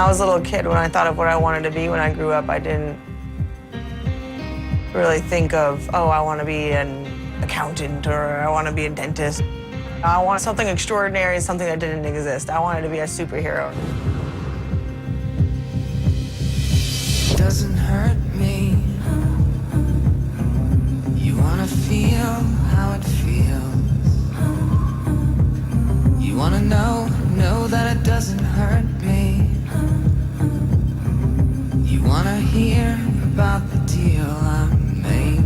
I was a little kid, when I thought of what I wanted to be when I grew up, I didn't really think of, oh, I want to be an accountant or I want to be a dentist. I want something extraordinary, something that didn't exist. I wanted to be a superhero. Doesn't hurt me. You wanna feel how it feels. You wanna know that it doesn't hurt me. You wanna hear about the deal I'm making.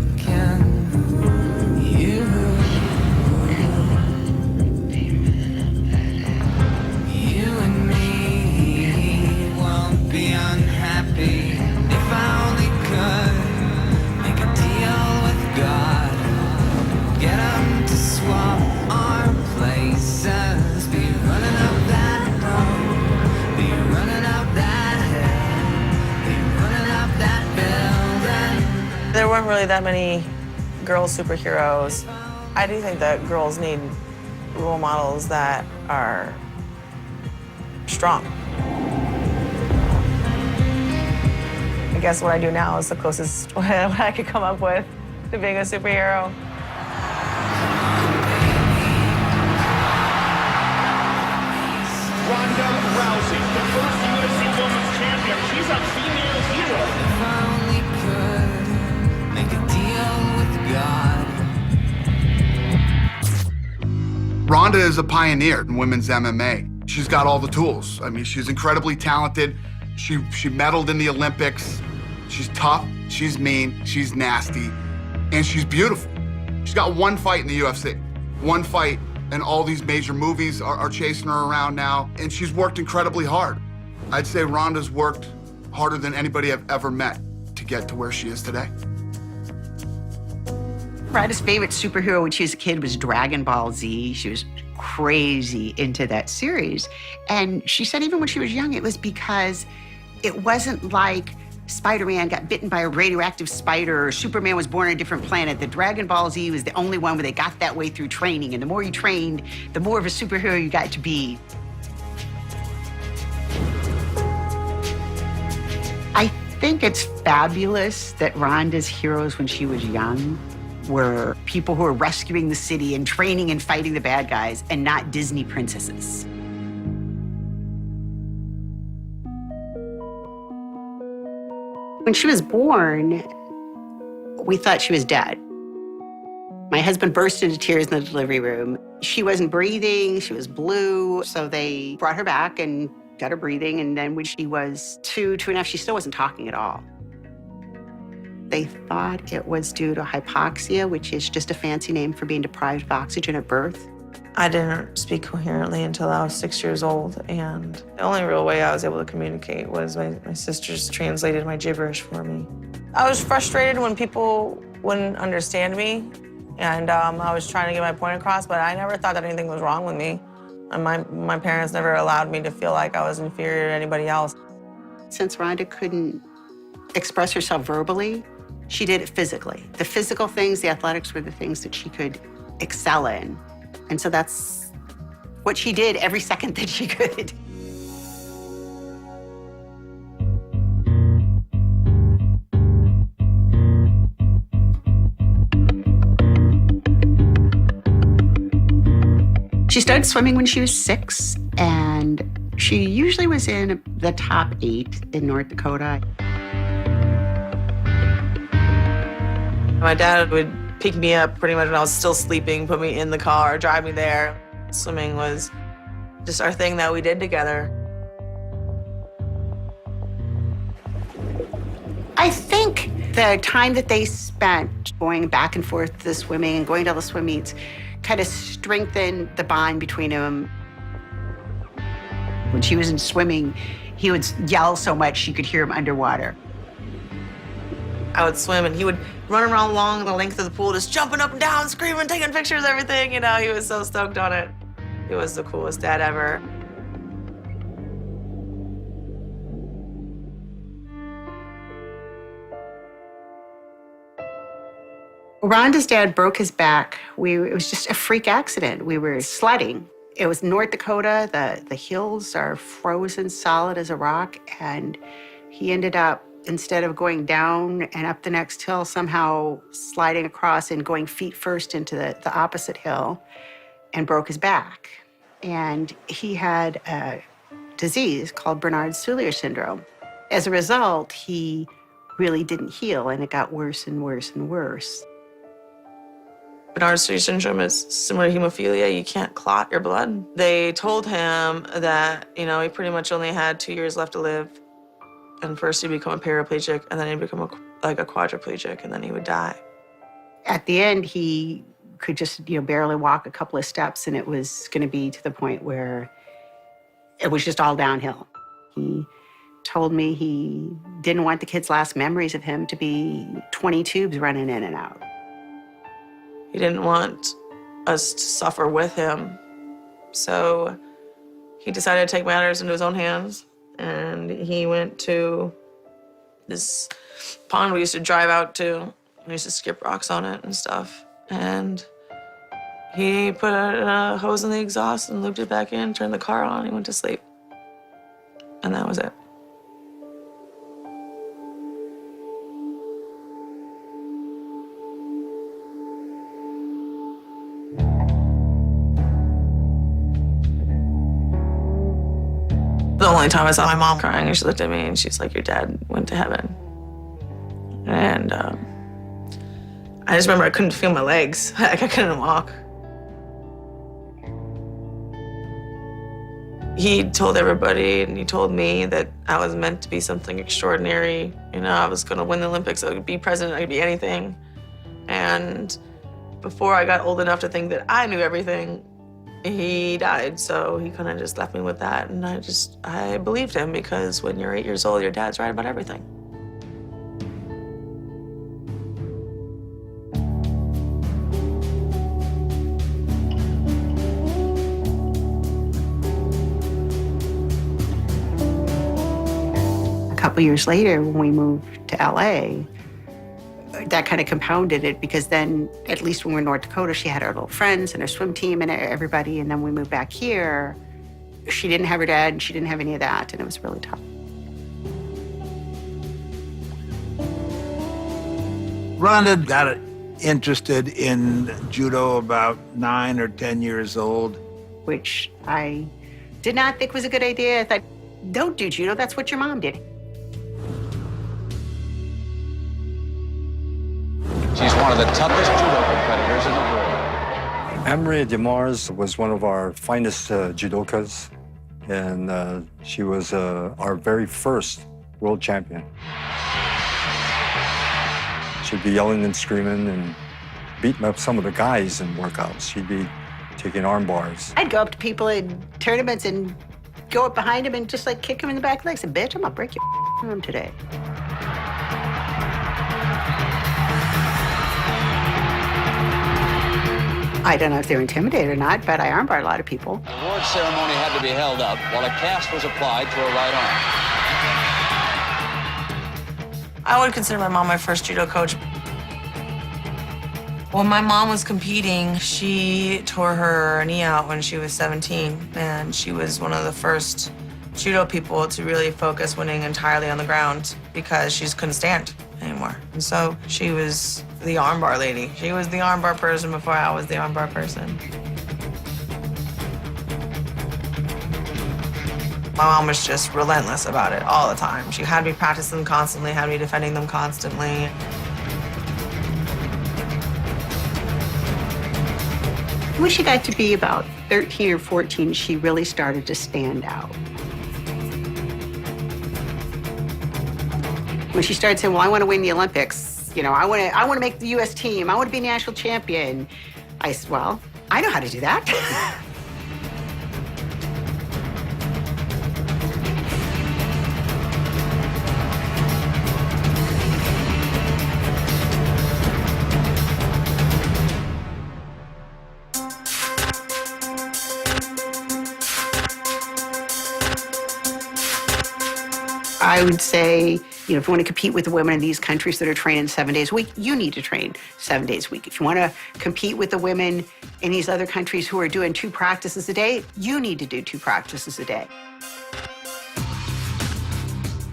You and me won't be unhappy if I only could make a deal with God. Get 'em to swap our places. Be running up that road. Be running up that hill. Be running up that building. There weren't really that many girl superheroes. I do think that girls need role models that are strong. I guess what I do now is the closest what I could come up with to being a superhero. Ronde Rousey, the first UFC Women's Champion. She's a female hero. If I only could make a deal with God. Ronde is a pioneer in women's MMA. She's got all the tools. I mean, she's incredibly talented. She medaled in the Olympics. She's tough, she's mean, she's nasty, and she's beautiful. She's got one fight in the UFC, one fight, and all these major movies are chasing her around now, and she's worked incredibly hard. I'd say Ronda's worked harder than anybody I've ever met to get to where she is today. Ronda's favorite superhero when she was a kid was Dragon Ball Z. She was crazy into that series. And she said even when she was young, it was because it wasn't like Spider-Man got bitten by a radioactive spider or Superman was born on a different planet. The Dragon Ball Z was the only one where they got that way through training. And the more you trained, the more of a superhero you got to be. I think it's fabulous that Ronda's heroes when she was young were people who were rescuing the city and training and fighting the bad guys and not Disney princesses. When she was born, we thought she was dead. My husband burst into tears in the delivery room. She wasn't breathing, she was blue, so they brought her back and got her breathing, and then when she was 2.5, she still wasn't talking at all. They thought it was due to hypoxia, which is just a fancy name for being deprived of oxygen at birth. I didn't speak coherently until I was 6 years old, and the only real way I was able to communicate was my sisters translated my gibberish for me. I was frustrated when people wouldn't understand me, and I was trying to get my point across, but I never thought that anything was wrong with me. And my parents never allowed me to feel like I was inferior to anybody else. Since Ronde couldn't express herself verbally, she did it physically. The physical things, the athletics were the things that she could excel in. And so that's what she did every second that she could. She started swimming when she was 6, and she usually was in the top 8 in North Dakota. My dad would pick me up pretty much when I was still sleeping, put me in the car, drive me there. Swimming was just our thing that we did together. I think the time that they spent going back and forth to the swimming and going to all the swim meets kind of strengthened the bond between them. When she was in swimming, he would yell so much she could hear him underwater. I would swim and he would run around along the length of the pool, just jumping up and down, screaming, taking pictures, everything. You know, he was so stoked on it. He was the coolest dad ever. Ronda's dad broke his back. It was just a freak accident. We were sledding It was North Dakota. The hills are frozen solid as a rock. And he ended up, instead of going down and up the next hill, somehow sliding across and going feet first into the opposite hill and broke his back. And he had a disease called Bernard-Soulier syndrome. As a result, he really didn't heal, and it got worse and worse and worse. Bernard-Soulier syndrome is similar to hemophilia. You can't clot your blood. They told him that, he pretty much only had 2 years left to live. And first he'd become a paraplegic, and then he'd become a quadriplegic, and then he would die. At the end, he could just, barely walk a couple of steps, and it was going to be to the point where it was just all downhill. He told me he didn't want the kids' last memories of him to be 20 tubes running in and out. He didn't want us to suffer with him. So he decided to take matters into his own hands. And he went to this pond we used to drive out to. We used to skip rocks on it and stuff. And he put a hose in the exhaust and looped it back in, turned the car on, he went to sleep. And that was it. The only time I saw my mom crying, she looked at me and she's like, "Your dad went to heaven." And I just remember I couldn't feel my legs. Like, I couldn't walk. He told everybody, and he told me, that I was meant to be something extraordinary. I was gonna win the Olympics. I could be president, I could be anything. And before I got old enough to think that I knew everything, he died, so he kind of just left me with that. And I believed him, because when you're 8 years old, your dad's right about everything. A couple years later, when we moved to LA, that kind of compounded it, because then, at least when we were in North Dakota, she had her little friends and her swim team and everybody. And then we moved back here, she didn't have her dad and she didn't have any of that. And it was really tough. Ronde got interested in judo about 9 or 10 years old. Which I did not think was a good idea. I thought, don't do judo, that's what your mom did. She's one of the toughest judo competitors in the world. Emery DeMars was one of our finest judokas, and she was our very first world champion. She'd be yelling and screaming and beating up some of the guys in workouts. She'd be taking arm bars. I'd go up to people in tournaments and go up behind them and just kick them in the back of the legs and, "Bitch, I'm gonna break your arm today." I don't know if they were intimidated or not, but I armbarred a lot of people. The award ceremony had to be held up while a cast was applied to her right arm. I would consider my mom my first judo coach. When my mom was competing, she tore her knee out when she was 17, and she was one of the first judo people to really focus winning entirely on the ground, because she just couldn't stand anymore. And so she was the armbar lady. She was the armbar person before I was the armbar person. My mom was just relentless about it all the time. She had me practice them constantly, had me defending them constantly. When she got to be about 13 or 14, she really started to stand out. When she started saying, "Well, I want to win the Olympics, I want to make the U.S. team, I want to be national champion," I said, "Well, I know how to do that." I would say You know, if you want to compete with the women in these countries that are training 7 days a week, you need to train 7 days a week. If you want to compete with the women in these other countries who are doing 2 practices a day, you need to do 2 practices a day.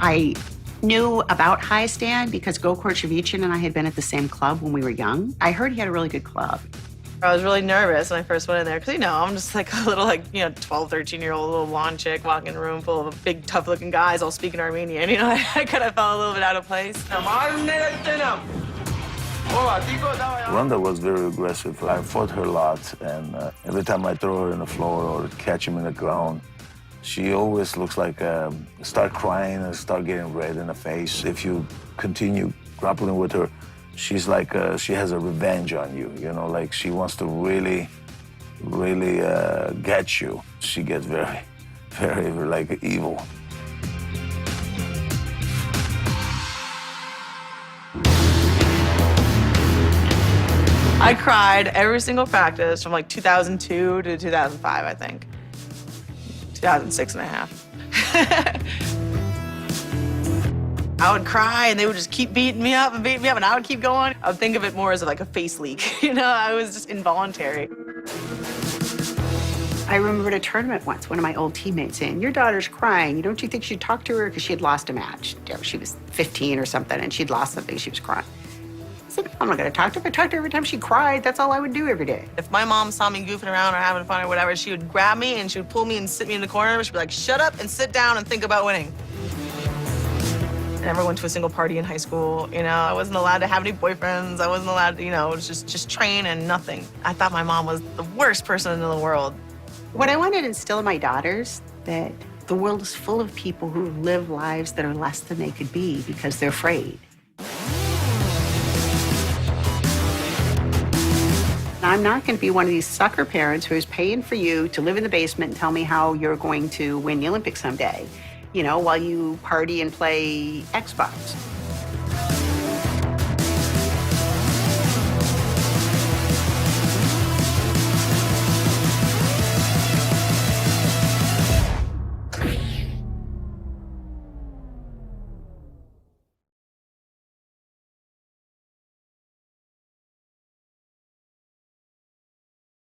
I knew about High Stand because Gokor Chavichin and I had been at the same club when we were young. I heard he had a really good club. I was really nervous when I first went in there because, you know, I'm just like a little, 12, 13-year-old little blonde chick walking in a room full of big, tough-looking guys all speaking Armenian. You know, I kind of felt a little bit out of place. Ronde was very aggressive. I fought her a lot, and every time I throw her on the floor or catch him in the ground, she always looks like start crying and start getting red in the face. If you continue grappling with her, she's like, she has a revenge on you, you know, like she wants to really, really get you. She gets very, very, like, evil. I cried every single practice from like 2002 to 2005, I think. 2006 and a half. I would cry and they would just keep beating me up and I would keep going. I would think of it more as like a face leak. You know, I was just involuntary. I remember at a tournament once, one of my old teammates saying, "Your daughter's crying. Don't you think you should talk to her?" Because she had lost a match. You know, she was 15 or something and she'd lost something, she was crying. I said, "I'm not gonna talk to her. If I talked to her every time she cried, that's all I would do every day." If my mom saw me goofing around or having fun or whatever, she would grab me and she would pull me and sit me in the corner. She'd be like, "Shut up and sit down and think about winning." I never went to a single party in high school. You know, I wasn't allowed to have any boyfriends. I wasn't allowed to, you know, just train and nothing. I thought my mom was the worst person in the world. What I wanted to instill in my daughters that the world is full of people who live lives that are less than they could be because they're afraid. I'm not going to be one of these sucker parents who's paying for you to live in the basement and tell me how you're going to win the Olympics someday, you know, while you party and play Xbox.